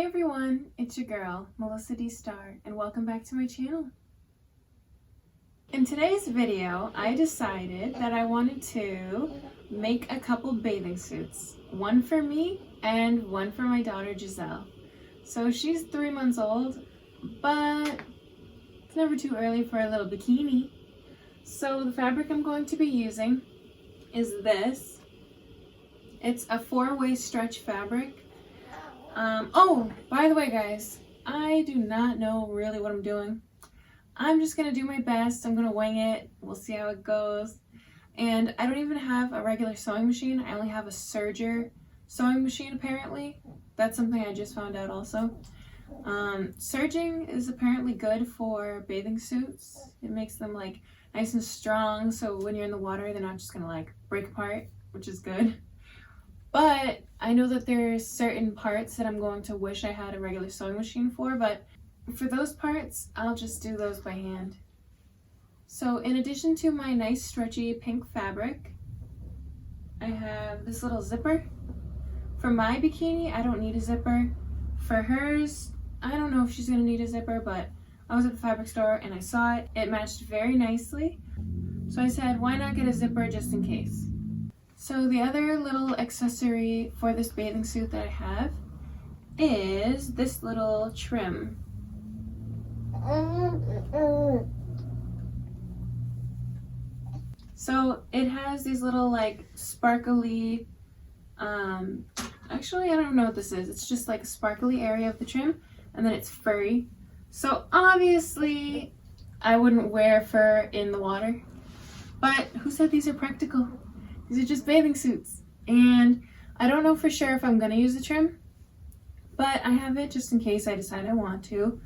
Hey everyone, it's your girl, Melissa D. Star, and welcome back to my channel. In today's video, I decided that I wanted to make a couple bathing suits. One for me and one for my daughter, Giselle. So she's 3 months old, but it's never too early for a little bikini. So the fabric I'm going to be using is this. It's a 4-way stretch fabric. Oh, by the way guys, I do not know really what I'm doing. I'm just gonna do my best. I'm gonna wing it. We'll see how it goes. And I don't even have a regular sewing machine. I only have a serger sewing machine apparently. That's something I just found out also. Serging is apparently good for bathing suits. It makes them like nice and strong, so when you're in the water they're not just gonna like break apart, which is good. But I know that there's certain parts that I'm going to wish I had a regular sewing machine for, but for those parts, I'll just do those by hand. So in addition to my nice stretchy pink fabric, I have this little zipper. For my bikini, I don't need a zipper. For hers, I don't know if she's gonna need a zipper, but I was at the fabric store and I saw it. It matched very nicely. So I said, why not get a zipper just in case? So the other little accessory for this bathing suit that I have is this little trim. So it has these little like sparkly, actually I don't know what this is. It's just like a sparkly area of the trim and then it's furry. So obviously I wouldn't wear fur in the water, but who said these are practical? These are just bathing suits. And I don't know for sure if I'm gonna use the trim, but I have it just in case I decide I want to.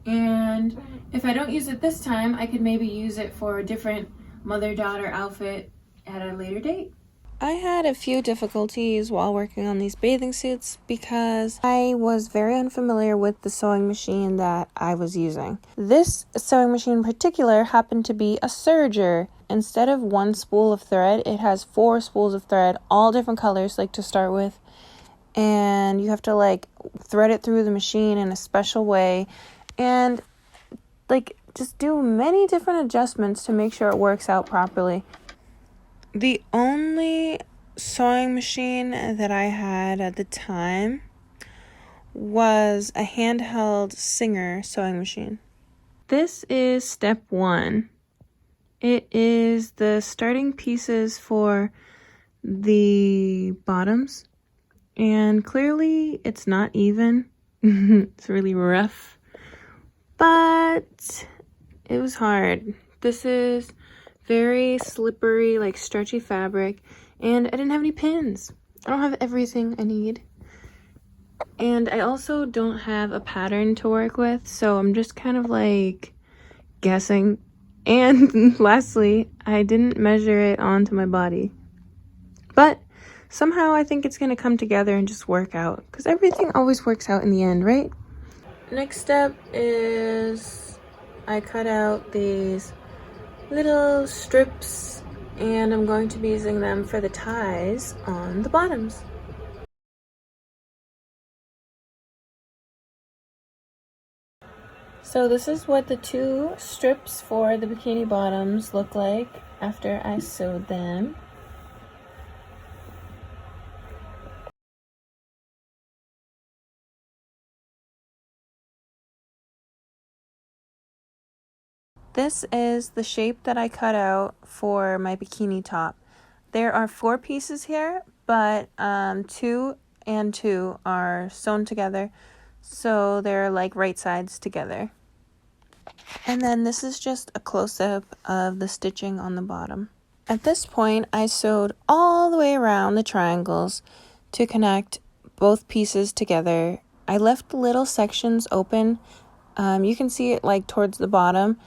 And if I don't use it this time, I could maybe use it for a different mother-daughter outfit at a later date. I had a few difficulties while working on these bathing suits because I was very unfamiliar with the sewing machine that I was using. This sewing machine in particular happened to be a serger. Instead of one spool of thread, it has 4 spools of thread, all different colors, like to start with. And you have to like thread it through the machine in a special way and like just do many different adjustments to make sure it works out properly. The only sewing machine that I had at the time was a handheld Singer sewing machine. This is step 1. It is the starting pieces for the bottoms, and clearly it's not even. It's really rough, but it was hard. This is very slippery, like stretchy fabric, and I didn't have any pins. I don't have everything I need, and I also don't have a pattern to work with, so I'm just kind of like guessing. And lastly, I didn't measure it onto my body, but somehow I think it's gonna come together and just work out, because everything always works out in the end, right? Next step is I cut out these little strips and I'm going to be using them for the ties on the bottoms. So this is what the 2 strips for the bikini bottoms look like after I sewed them. This is the shape that I cut out for my bikini top. There are 4 pieces here, but 2 and 2 are sewn together, so they're like right sides together. And then this is just a close-up of the stitching on the bottom. At this point, I sewed all the way around the triangles to connect both pieces together. I left little sections open. You can see it like towards the bottom.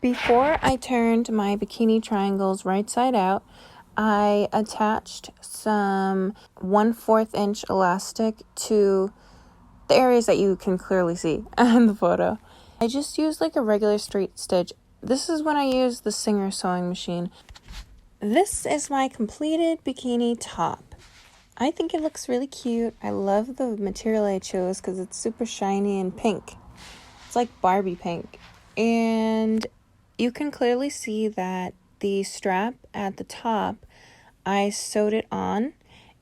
Before I turned my bikini triangles right side out, I attached some 1/4 inch elastic to the areas that you can clearly see in the photo. I just used like a regular straight stitch. This is when I used the Singer sewing machine. This is my completed bikini top. I think it looks really cute. I love the material I chose because it's super shiny and pink. It's like Barbie pink. And you can clearly see that the strap at the top, I sewed it on.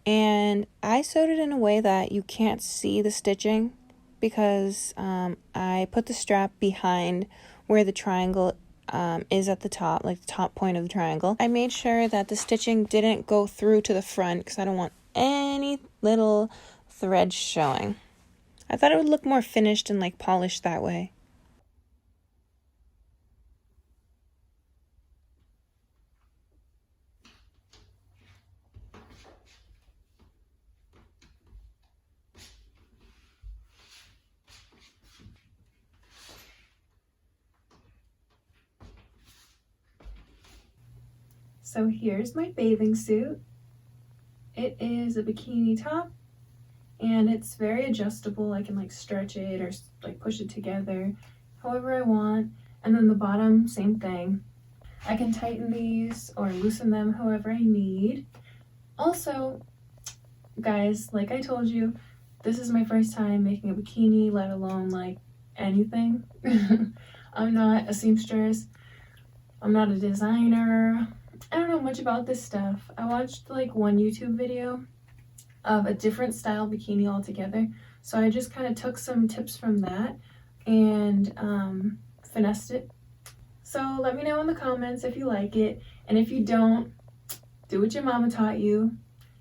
And I sewed it in a way that you can't see the stitching because I put the strap behind where the triangle is at the top, like the top point of the triangle. I made sure that the stitching didn't go through to the front because I don't want any little threads showing. I thought it would look more finished and like polished that way. So here's my bathing suit. It is a bikini top and it's very adjustable. I can like stretch it or like push it together however I want. And then the bottom, same thing. I can tighten these or loosen them however I need. Also, guys, like I told you, this is my first time making a bikini, let alone like anything. I'm not a seamstress. I'm not a designer. I don't know much about this stuff. I watched like one YouTube video of a different style bikini altogether. So I just kind of took some tips from that and finessed it. So let me know in the comments if you like it. And if you don't, do what your mama taught you.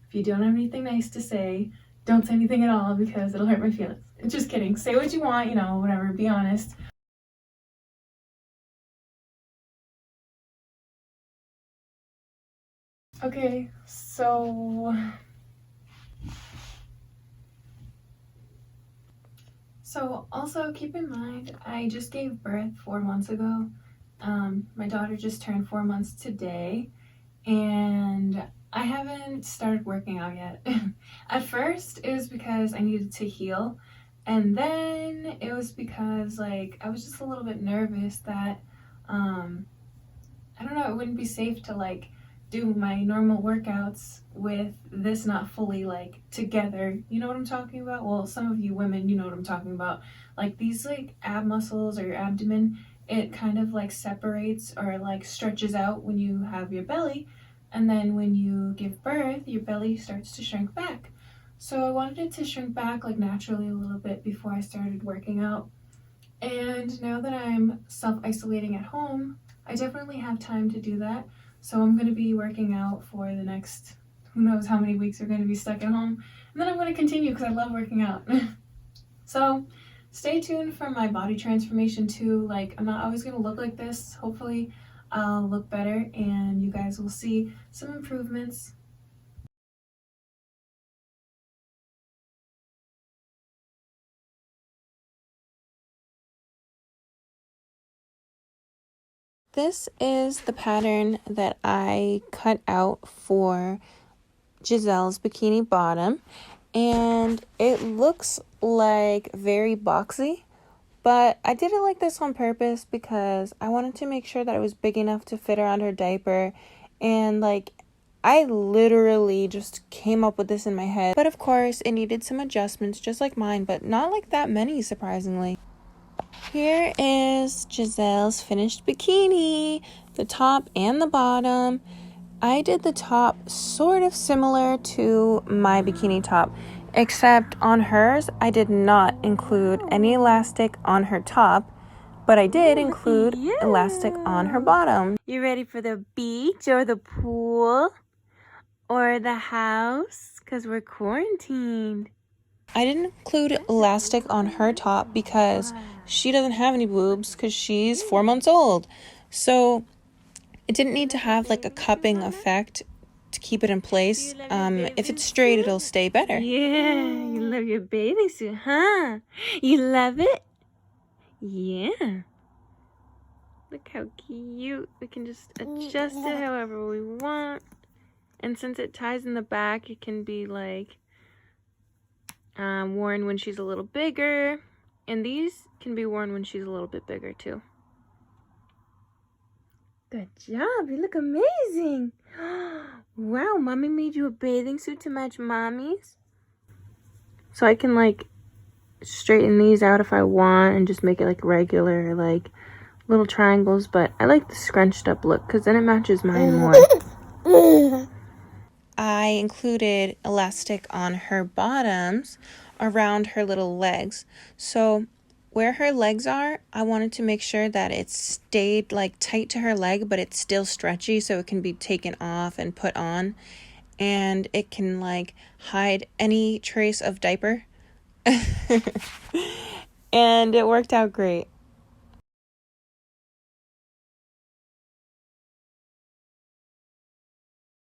If you don't have anything nice to say, don't say anything at all because it'll hurt my feelings. Just kidding. Say what you want, you know, whatever, be honest. Okay, so also keep in mind, I just gave birth 4 months ago. My daughter just turned 4 months today, and I haven't started working out yet. At first, it was because I needed to heal, and then it was because like I was just a little bit nervous that I don't know, it wouldn't be safe to like do my normal workouts with this not fully like together. You know what I'm talking about? Well, some of you women, you know what I'm talking about. Like these like ab muscles or your abdomen, it kind of like separates or like stretches out when you have your belly, and then when you give birth, your belly starts to shrink back. So I wanted it to shrink back like naturally a little bit before I started working out. And now that I'm self-isolating at home, I definitely have time to do that. So I'm going to be working out for the next, who knows how many weeks we're going to be stuck at home. And then I'm going to continue because I love working out. So stay tuned for my body transformation too. Like, I'm not always going to look like this. Hopefully I'll look better and you guys will see some improvements. This is the pattern that I cut out for Giselle's bikini bottom, and it looks like very boxy, but I did it like this on purpose because I wanted to make sure that it was big enough to fit around her diaper, and like I literally just came up with this in my head. But of course it needed some adjustments just like mine, but not like that many, surprisingly. Here is Giselle's finished bikini, the top and the bottom. I did the top sort of similar to my bikini top, except on hers, I did not include any elastic on her top, but I did include elastic on her bottom. You ready for the beach or the pool or the house? Because we're quarantined. I didn't include elastic on her top because she doesn't have any boobs because she's 4 months old. So it didn't need to have like a cupping effect to keep it in place. If it's straight, it'll stay better. Yeah, you love your bathing suit, huh? You love it? Yeah. Look how cute. We can just adjust it however we want. And since it ties in the back, it can be like worn when she's a little bigger, and these can be worn when she's a little bit bigger too. Good job. You look amazing. Wow, Mommy made you a bathing suit to match Mommy's. So I can like straighten these out if I want and just make it like regular, like little triangles. But I like the scrunched up look because then it matches mine more. I included elastic on her bottoms around her little legs. So where her legs are, I wanted to make sure that it stayed like tight to her leg, but it's still stretchy so it can be taken off and put on. And it can like hide any trace of diaper. And it worked out great.